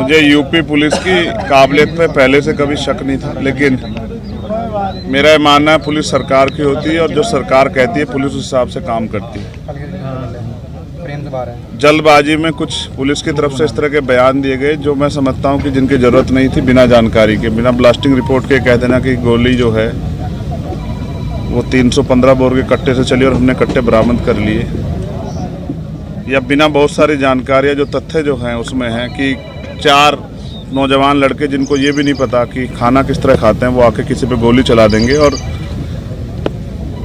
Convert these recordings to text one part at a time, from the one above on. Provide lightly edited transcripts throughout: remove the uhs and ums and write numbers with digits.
मुझे UP police की काबिलियत पे पहले से कभी शक नहीं था, लेकिन मेरा ये मानना है पुलिस सरकार की होती है और जो सरकार कहती है पुलिस उस हिसाब से काम करती है। जल्दबाजी में कुछ पुलिस की तरफ से इस तरह के बयान दिए गए जो मैं समझता हूं कि जिनकी ज़रूरत नहीं थी, बिना जानकारी के, बिना ब्लास्टिंग रिपोर्ट के कह देना कि गोली जो है वो 315 बोर के कट्टे से चली और हमने कट्टे बरामद कर लिए, या बिना बहुत सारी जानकारियाँ जो तथ्य जो हैं उसमें हैं कि 4 नौजवान लड़के जिनको ये भी नहीं पता कि खाना किस तरह खाते हैं वो आके किसी पे गोली चला देंगे। और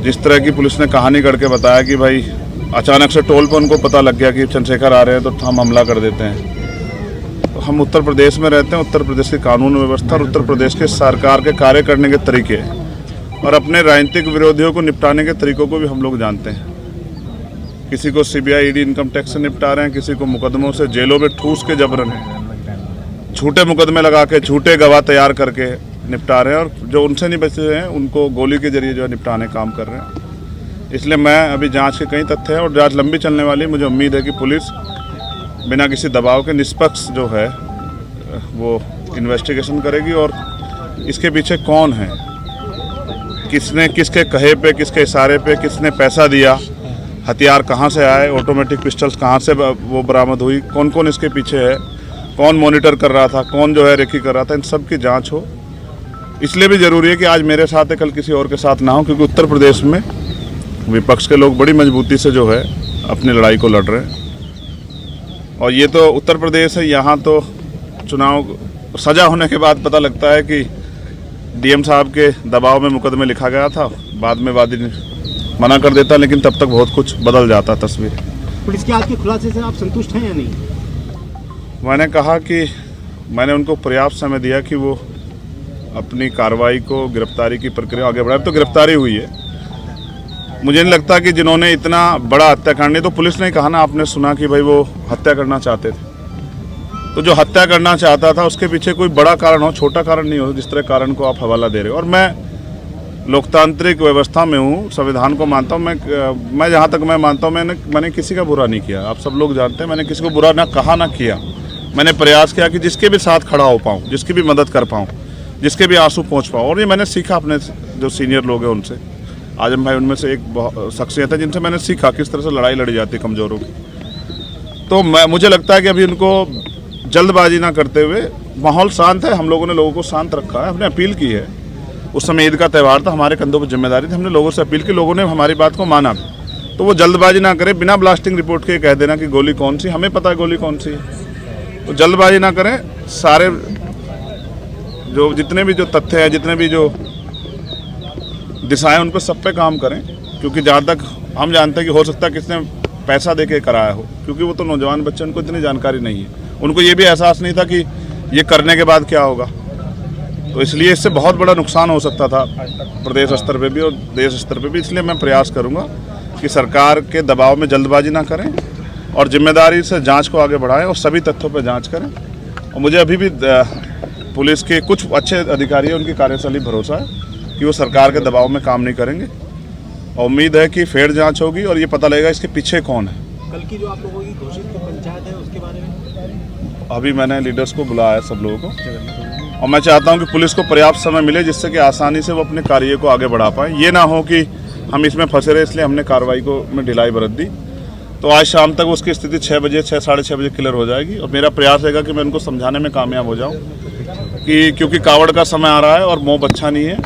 जिस तरह की पुलिस ने कहानी करके बताया कि भाई अचानक से टोल पर उनको पता लग गया कि चंद्रशेखर आ रहे हैं तो हम हमला कर देते हैं। तो हम उत्तर प्रदेश में रहते हैं, उत्तर प्रदेश की कानून व्यवस्था और उत्तर प्रदेश के सरकार के कार्य करने के तरीके और अपने राजनीतिक विरोधियों को निपटाने के तरीकों को भी हम लोग जानते हैं। किसी को सीबीआई ईडी इनकम टैक्स से निपटा रहे हैं, किसी को मुकदमों से जेलों में ठूस के जबरन झूठे मुकदमे लगा के झूठे गवाह तैयार करके निपटा रहे हैं, और जो उनसे नहीं बचे हैं उनको गोली के जरिए जो है निपटाने काम कर रहे हैं। इसलिए मैं अभी जांच के कई तथ्य हैं और जांच लंबी चलने वाली। मुझे उम्मीद है कि पुलिस बिना किसी दबाव के निष्पक्ष जो है वो इन्वेस्टिगेशन करेगी और इसके पीछे कौन है, किसने किसके कहे पे, किसके इशारे पे, किसने पैसा दिया, हथियार कहाँ से आए, ऑटोमेटिक पिस्टल्स कहाँ से वो बरामद हुई, कौन कौन इसके पीछे है, कौन मॉनिटर कर रहा था, कौन जो है रेकी कर रहा था, इन सब की जांच हो। इसलिए भी ज़रूरी है कि आज मेरे साथ है, कल किसी और के साथ ना हो, क्योंकि उत्तर प्रदेश में विपक्ष के लोग बड़ी मजबूती से जो है अपनी लड़ाई को लड़ रहे हैं। और ये तो उत्तर प्रदेश है, यहाँ तो चुनाव सजा होने के बाद पता लगता है कि डीएम साहब के दबाव में मुकदमे लिखा गया था, बाद में वादी मना कर देता, लेकिन तब तक बहुत कुछ बदल जाता तस्वीर। पुलिस के आज के खुलासे से आप संतुष्ट हैं या नहीं? मैंने कहा कि मैंने उनको पर्याप्त समय दिया कि वो अपनी कार्रवाई को, गिरफ्तारी की प्रक्रिया आगे बढ़ाए। तो गिरफ्तारी हुई है। मुझे नहीं लगता कि जिन्होंने इतना बड़ा हत्याकांड, तो पुलिस ने कहा ना, आपने सुना कि भाई वो हत्या करना चाहते थे, तो जो हत्या करना चाहता था उसके पीछे कोई बड़ा कारण हो, छोटा कारण नहीं हो, जिस तरह कारण को आप हवाला दे रहे हो। और मैं लोकतांत्रिक व्यवस्था में हूँ, संविधान को मानता हूँ। मैं जहाँ तक मैं मानता हूँ मैंने किसी का बुरा नहीं किया। आप सब लोग जानते हैं मैंने किसी को बुरा ना कहा ना किया। मैंने प्रयास किया कि जिसके भी साथ खड़ा हो पाऊँ, जिसकी भी मदद कर पाऊँ, जिसके भी आंसू पहुँच पाऊँ। और ये मैंने सीखा अपने जो सीनियर लोग हैं उनसे। आजम भाई उनमें से एक शख्सियत है जिनसे मैंने सीखा किस तरह से लड़ाई लड़ी जाती है कमज़ोरों की। तो मुझे लगता है कि अभी उनको जल्दबाजी ना करते हुए, माहौल शांत है, हम लोगों ने लोगों को शांत रखा है, हमने अपील की है। उस समय ईद का त्यौहार था, हमारे कंधों पर जिम्मेदारी थी, हमने लोगों से अपील की, लोगों ने हमारी बात को माना भी। तो वो जल्दबाजी ना करें, बिना ब्लास्टिंग रिपोर्ट के कह देना कि गोली कौन सी, हमें पता है गोली कौन सी है। तो जल्दबाजी ना करें, सारे जो जितने भी जो तथ्य हैं, जितने भी जो दिशाएं, उन पर सब पे काम करें। क्योंकि जहाँ तक हम जानते हैं कि हो सकता है किसने पैसा दे के कराया हो, क्योंकि वो तो नौजवान बच्चे, उनको इतनी जानकारी नहीं है, उनको ये भी एहसास नहीं था कि ये करने के बाद क्या होगा। तो इसलिए इससे बहुत बड़ा नुकसान हो सकता था प्रदेश स्तर पे भी और देश स्तर पे भी। इसलिए मैं प्रयास करूंगा कि सरकार के दबाव में जल्दबाजी ना करें और जिम्मेदारी से जांच को आगे बढ़ाएं और सभी तथ्यों पर जांच करें। और मुझे अभी भी पुलिस के कुछ अच्छे अधिकारी हैं, उनकी कार्यशैली भरोसा है कि वो सरकार के दबाव में काम नहीं करेंगे। और उम्मीद है कि फेयर जाँच होगी और ये पता लगेगा इसके पीछे कौन है। कल की जो आप लोगों की घोषित पंचायत है उसके बारे में अभी मैंने लीडर्स को बुलाया है, सब लोगों को, और मैं चाहता हूं कि पुलिस को पर्याप्त समय मिले जिससे कि आसानी से वो अपने कार्य को आगे बढ़ा पाए। ये ना हो कि हम इसमें फंसे रहे, इसलिए हमने कार्रवाई को में ढिलाई बरत दी। तो आज शाम तक उसकी स्थिति 6 बजे, 6-6:30 बजे क्लियर हो जाएगी। और मेरा प्रयास रहेगा कि मैं उनको समझाने में कामयाब हो जाऊँ कि क्योंकि कावड़ का समय आ रहा है और मोह अच्छा नहीं है,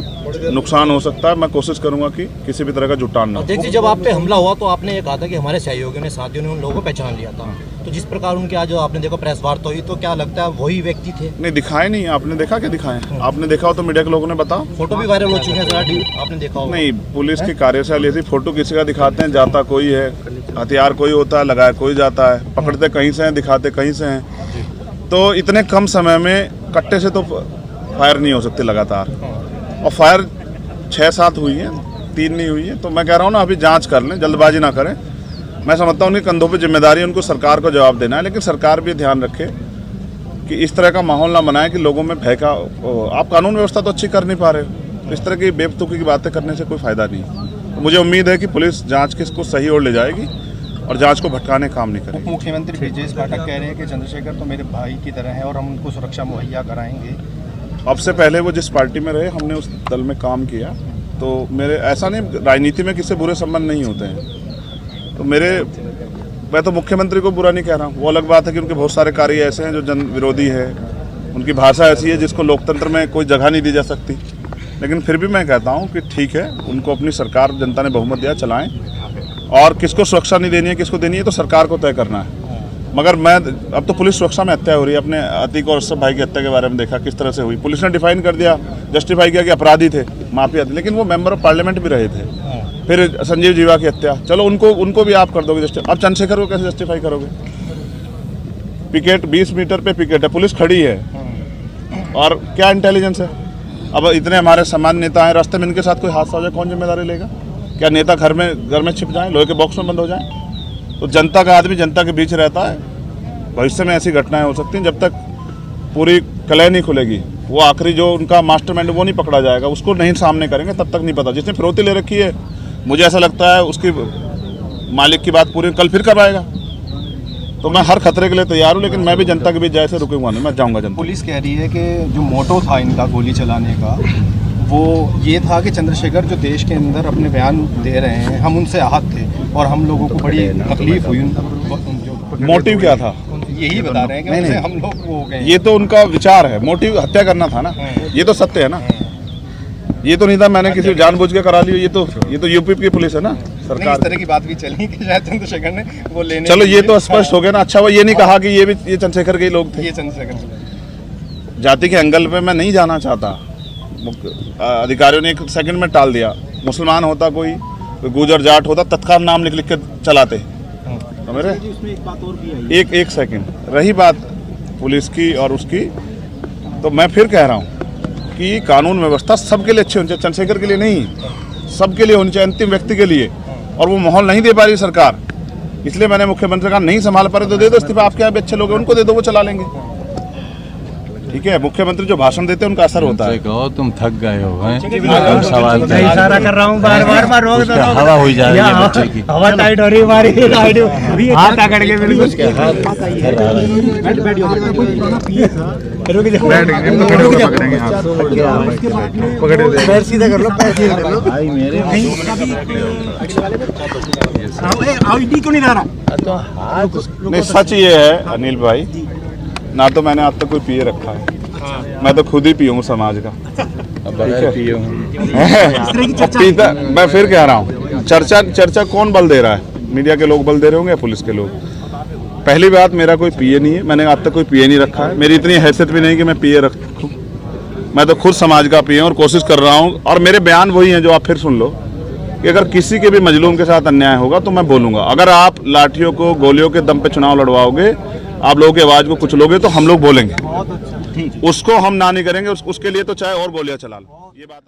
नुकसान हो सकता है। मैं कोशिश करूंगा कि किसी भी तरह का जुटान ना। देखिए, जब आप पे हमला हुआ तो आपने ये कहा था कि हमारे सहयोगियों ने, साथियों ने उन लोगों को पहचान लिया था। तो जिस प्रकार उनके आज आपने देखो प्रेस वार्ता हुई, तो क्या लगता है वही व्यक्ति थे? नहीं, दिखाए नहीं। आपने देखा क्या दिखाए? आपने देखा हो तो मीडिया के लोगों ने बताओ। फोटो भी वायरल हो चुके हैं, आपने देखा होगा। नहीं, पुलिस की कार्यशैली थी, फोटो किसी का दिखाते हैं, जाता कोई है, हथियार कोई होता है, लगाया कोई जाता है, पकड़ते कहीं से हैं, दिखाते कहीं से हैं। तो इतने कम समय में कट्टे से तो फायर नहीं हो सकती लगातार, और फायर 6-7 हुई है, 3 नहीं हुई है। तो मैं कह रहा हूँ ना, अभी जांच कर लें, जल्दबाजी ना करें। मैं समझता हूँ उनके कंधों पे जिम्मेदारी है, उनको सरकार को जवाब देना है। लेकिन सरकार भी ध्यान रखे कि इस तरह का माहौल ना बनाए कि लोगों में भय का। आप कानून व्यवस्था तो अच्छी कर नहीं पा रहे हो, इस तरह की बेवकूफ़ी की बातें करने से कोई फ़ायदा नहीं। तो मुझे उम्मीद है कि पुलिस जाँच की इसको सही ओर ले जाएगी और जांच को भटकाने का काम नहीं करेगी। उप मुख्यमंत्री ब्रजेश पाठक कह रहे हैं कि चंद्रशेखर तो मेरे भाई की तरह है और हम उनको सुरक्षा मुहैया कराएंगे। अब से पहले वो जिस पार्टी में रहे, हमने उस दल में काम किया, तो मेरे ऐसा नहीं, राजनीति में किसी बुरे संबंध नहीं होते हैं। तो मैं तो मुख्यमंत्री को बुरा नहीं कह रहा हूँ। वो अलग बात है कि उनके बहुत सारे कार्य ऐसे हैं जो जन विरोधी है, उनकी भाषा ऐसी है जिसको लोकतंत्र में कोई जगह नहीं दी जा सकती। लेकिन फिर भी मैं कहता हूँ कि ठीक है, उनको अपनी सरकार, जनता ने बहुमत दिया, चलाएं। और किसको सुरक्षा नहीं देनी है, किसको देनी है, तो सरकार को तय करना है। मगर अब तो पुलिस सुरक्षा में हत्या हो रही है। अपने अतीक और अशरफ भाई की हत्या के बारे में देखा किस तरह से हुई। पुलिस ने डिफाइन कर दिया, जस्टिफाई किया कि अपराधी थे, माफिया थे, लेकिन वो मेंबर ऑफ पार्लियामेंट भी रहे थे। फिर संजीव जीवा की हत्या, चलो उनको भी आप कर दोगे जस्टिफाई। अब चंद्रशेखर को कैसे जस्टिफाई करोगे? पिकेट 20 मीटर पे पिकेट है, पुलिस खड़ी है, और क्या इंटेलिजेंस है? अब इतने हमारे सामान्य नेता हैं, रास्ते में इनके साथ कोई हादसा हो जाए, कौन जिम्मेदारी लेगा? क्या नेता घर में छिप जाएं, लोहे के बॉक्स में बंद हो जाएं? तो जनता का आदमी जनता के बीच रहता है। भविष्य में ऐसी घटनाएं हो सकती हैं। जब तक पूरी कलह नहीं खुलेगी, वो आखिरी जो उनका मास्टरमाइंड वो नहीं पकड़ा जाएगा, उसको नहीं सामने करेंगे, तब तक नहीं पता। जिसने फिरौती ले रखी है, मुझे ऐसा लगता है उसकी मालिक की बात पूरी कल फिर करवाएगा। तो मैं हर खतरे के लिए तैयार हूँ, लेकिन मैं भी जनता के बीच जैसे रुकूंगा नहीं, मैं जाऊँगा जनता। पुलिस कह रही है कि जो मोटो था इनका गोली चलाने का, वो ये था कि चंद्रशेखर जो देश के अंदर अपने बयान दे रहे हैं, हम उनसे आहत थे और हम लोगों को बड़ी तकलीफ हुई। मोटिव क्या था? यही बता रहे हैं कि उनसे हम लोग वो हो गए। ये तो उनका विचार है, मोटिव हत्या करना था ना, ये तो सत्य है ना। ये तो नहीं था मैंने किसी जानबूझ के करा लिया। ये तो यूपी की पुलिस है ना, सरकार। इस तरह की बात भी चली कि शायद चंद्रशेखर ने वो लेने। चलो ये तो स्पष्ट हो गया ना। अच्छा, वो ये नहीं कहा कि ये चंद्रशेखर के ही लोग थे। ये चंद्रशेखर जाति के एंगल पे मैं नहीं जाना चाहता। अधिकारियों ने 1 सेकंड में टाल दिया। मुसलमान होता कोई गुजर जाट होता, तत्काल नाम लिख के चलाते। तो मेरे उसमें एक बात और भी आई। एक सेकंड रही बात पुलिस की और उसकी, तो मैं फिर कह रहा हूँ कि कानून व्यवस्था सबके लिए अच्छी होनी चाहिए, चंद्रशेखर के लिए नहीं, सबके लिए होनी चाहिए, अंतिम व्यक्ति के लिए। और वो माहौल नहीं दे पा रही सरकार, इसलिए मैंने मुख्यमंत्री का नहीं संभाल पा रहे तो दे दो इस्तीफा। आपके यहाँ भी अच्छे लोग हैं, उनको दे दो, वो चला लेंगे। ठीक है, मुख्यमंत्री जो भाषण देते हैं उनका असर होता है। कहो तुम थक गए हो, हैं? सवाल इशारा कर रहा हूँ, बार रोक दो। हवा हो जा रही है बच्चे की। हवा टाइट हो रही है हमारी, हाथ पकड़ के बिल्कुल। पैर सीधा कर लो, पैर सीधा कर लो भाई मेरे। आईडी क्यों नहीं ला रहा? नहीं, सच ये है अनिल भाई, ना तो मैंने आज तक कोई पिए रखा है, मैं तो खुद ही पियूँ समाज का। पीता, मैं फिर कह रहा हूँ, चर्चा कौन बल दे रहा है? मीडिया के लोग बल दे रहे होंगे या पुलिस के लोग? पहली बात, मेरा कोई पिए नहीं है, मैंने आज तक कोई पिए नहीं रखा है। मेरी इतनी हैसियत भी नहीं कि मैं पिए रखूँ। मैं तो खुद समाज का पिए और कोशिश कर रहा हूँ। और मेरे बयान वही हैं जो आप फिर सुन लो कि अगर किसी के भी मजलूम के साथ अन्याय होगा तो मैं बोलूँगा। अगर आप लाठियों को, गोलियों के दम पे चुनाव लड़वाओगे, आप लोगों की आवाज़ को कुचलोगे, तो हम लोग बोलेंगे। उसको हम ना नहीं करेंगे, उसके लिए तो चाहे और गोलियां चला लो। ये बात